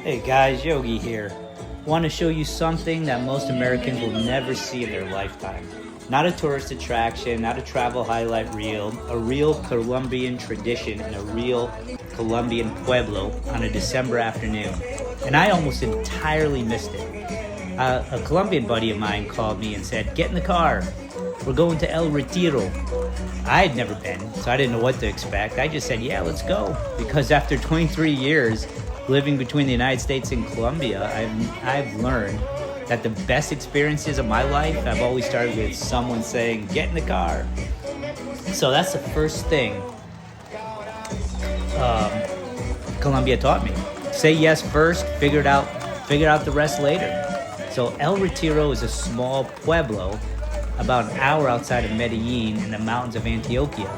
Hey guys, Yogi here. Want to show you something that most Americans will never see in their lifetime. Not a tourist attraction, not a travel highlight reel, a real Colombian tradition in a real Colombian pueblo on a December afternoon. And I almost entirely missed it. A Colombian buddy of mine called me and said, "Get in the car. We're going to El Retiro." I had never been, so I didn't know what to expect. I just said, "Yeah, let's go." Because after 23 years living between the United States and Colombia, I've learned that the best experiences of my life have always started with someone saying, "Get in the car." So that's the first thing Colombia taught me. Say yes first, figure out the rest later. So El Retiro is a small pueblo about an hour outside of Medellín in the mountains of Antioquia.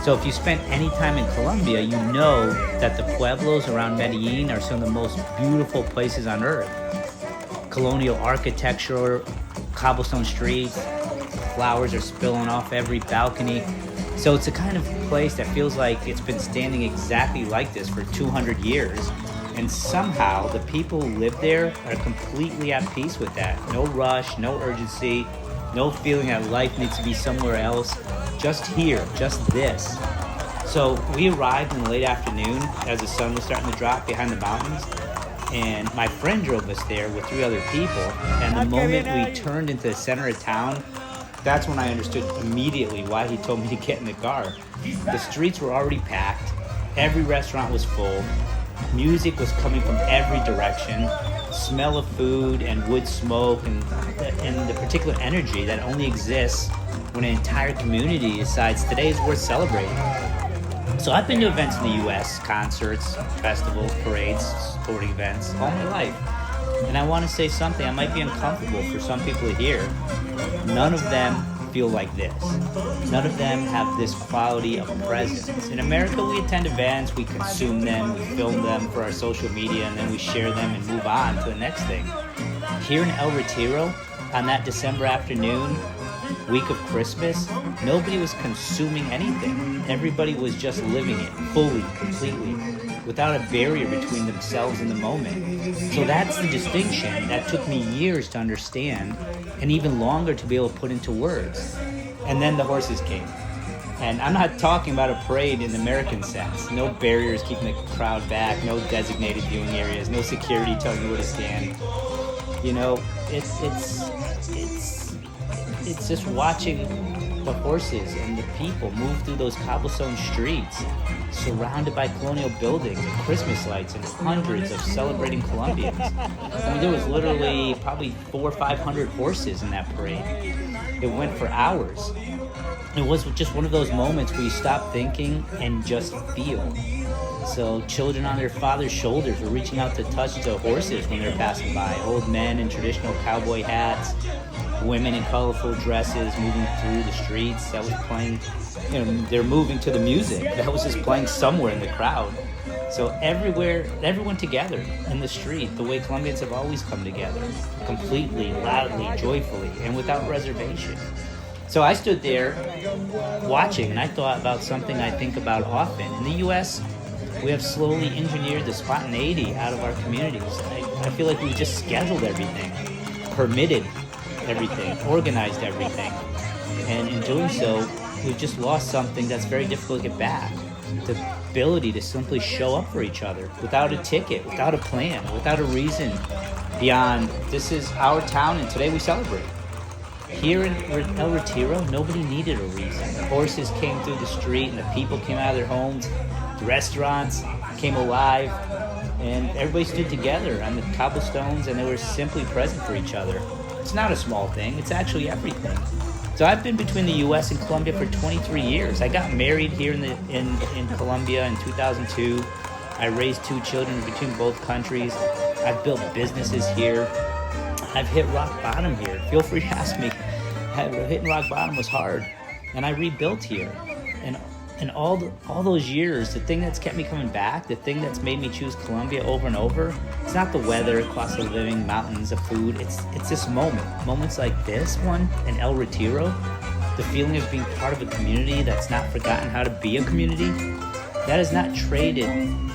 So if you spent any time in Colombia, you know that the pueblos around Medellín are some of the most beautiful places on earth. Colonial architecture, cobblestone streets, flowers are spilling off every balcony. So it's the kind of place that feels like it's been standing exactly like this for 200 years. And somehow the people who live there are completely at peace with that. No rush, no urgency, no feeling that life needs to be somewhere else. Just here, just this. So we arrived in the late afternoon as the sun was starting to drop behind the mountains. And my friend drove us there with 3 other people. And the moment we turned into the center of town, that's when I understood immediately why he told me to get in the car. The streets were already packed. Every restaurant was full. Music was coming from every direction. Smell of food and wood smoke and the particular energy that only exists when an entire community decides today is worth celebrating. So I've been to events in the U.S., concerts, festivals, parades, sporting events, all my life. And I want to say something that might be uncomfortable for some people to hear. None of them feel like this. None of them have this quality of presence. In America, we attend events, we consume them, we film them for our social media, and then we share them and move on to the next thing. Here in El Retiro, on that December afternoon, week of Christmas, nobody was consuming anything. Everybody was just living it fully, completely, without a barrier between themselves and the moment. So that's the distinction that took me years to understand and even longer to be able to put into words. And then the horses came. And I'm not talking about a parade in the American sense. No barriers keeping the crowd back, no designated viewing areas, no security telling you where to stand. You know, it's just watching the horses and the people move through those cobblestone streets, surrounded by colonial buildings and Christmas lights and hundreds of celebrating Colombians. I mean, there was literally probably 400 or 500 horses in that parade. It went for hours. It was just one of those moments where you stop thinking and just feel. So children on their father's shoulders were reaching out to touch the horses when they were passing by. Old men in traditional cowboy hats, women in colorful dresses moving through the streets. That was playing, they're moving to the music that was just playing somewhere in the crowd. So everywhere, everyone together in the street, the way Colombians have always come together, completely, loudly, joyfully, and without reservation. So I stood there watching, and I thought about something I think about often. In the U.S., we have slowly engineered the spontaneity out of our communities. I feel like we just scheduled everything, permitted everything, organized everything. And in doing so, we've just lost something that's very difficult to get back. The ability to simply show up for each other without a ticket, without a plan, without a reason beyond, this is our town and today we celebrate. Here in El Retiro, nobody needed a reason. The horses came through the street and the people came out of their homes. The restaurants came alive and everybody stood together on the cobblestones and they were simply present for each other. It's not a small thing, it's actually everything. So I've been between the U.S. and Colombia for 23 years. I got married here in Colombia in 2002. I raised 2 children between both countries. I've built businesses here. I've hit rock bottom here. Feel free to ask me. Hitting rock bottom was hard, and I rebuilt here. And all those years, the thing that's kept me coming back, the thing that's made me choose Colombia over and over, it's not the weather, cost of living, mountains, the food. It's this moment. Moments like this one in El Retiro, the feeling of being part of a community that's not forgotten how to be a community, that has not traded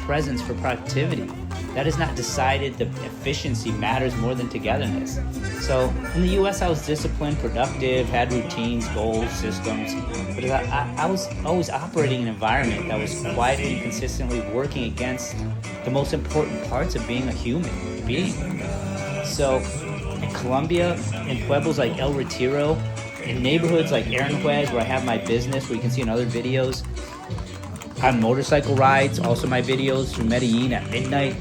presence for productivity. That has not decided that efficiency matters more than togetherness. So in the US, I was disciplined, productive, had routines, goals, systems, but I was always operating in an environment that was quietly and consistently working against the most important parts of being a human being. So in Colombia, in pueblos like El Retiro, in neighborhoods like Aranjuez, where I have my business, where you can see in other videos, on motorcycle rides, also my videos through Medellín at midnight,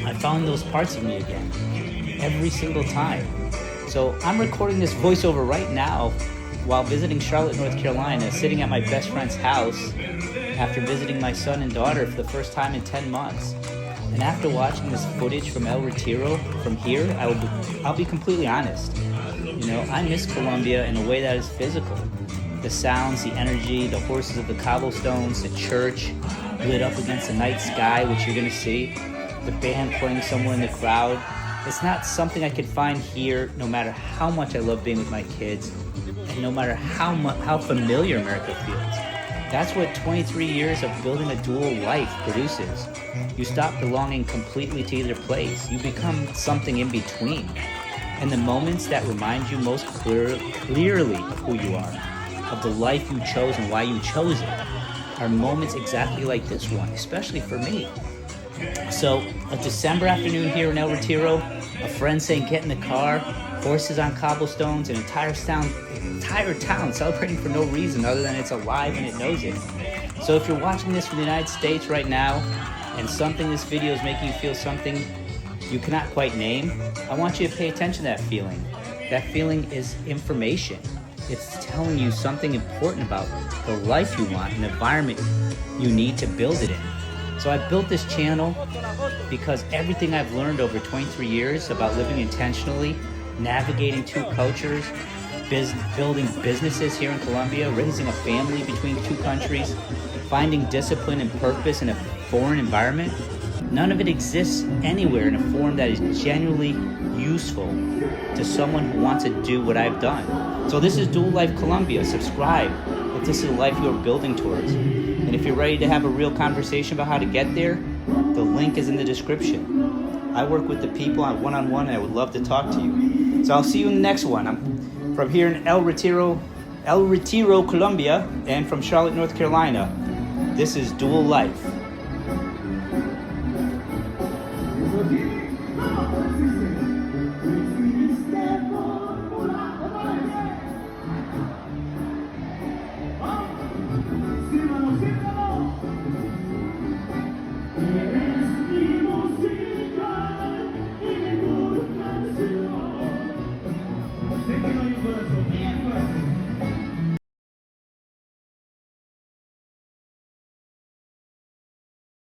I found those parts of me again, every single time. So I'm recording this voiceover right now while visiting Charlotte, North Carolina, sitting at my best friend's house after visiting my son and daughter for the first time in 10 months. And after watching this footage from El Retiro, from here, I'll be completely honest. You know, I miss Colombia in a way that is physical. The sounds, the energy, the horses of the cobblestones, the church lit up against the night sky, which you're gonna see, the band playing somewhere in the crowd. It's not something I could find here, no matter how much I love being with my kids, and no matter how familiar America feels. That's what 23 years of building a dual life produces. You stop belonging completely to either place. You become something in between. And the moments that remind you most clearly of who you are, of the life you chose and why you chose it, are moments exactly like this one, especially for me. So a December afternoon here in El Retiro, a friend saying get in the car, horses on cobblestones, an entire town celebrating for no reason other than it's alive and it knows it. So if you're watching this from the United States right now and this video is making you feel something you cannot quite name, I want you to pay attention to that feeling. That feeling is information. It's telling you something important about the life you want, an environment you need to build it in. So I built this channel because everything I've learned over 23 years about living intentionally, navigating two cultures, building businesses here in Colombia, raising a family between two countries, finding discipline and purpose in a foreign environment, none of it exists anywhere in a form that is genuinely useful to someone who wants to do what I've done. So this is DualLifeColombia. Subscribe if this is the life you're building towards. And if you're ready to have a real conversation about how to get there, the link is in the description. I work with the people on one-on-one, and I would love to talk to you. So I'll see you in the next one. I'm from here in El Retiro, Colombia, and from Charlotte, North Carolina. This is Dual Life.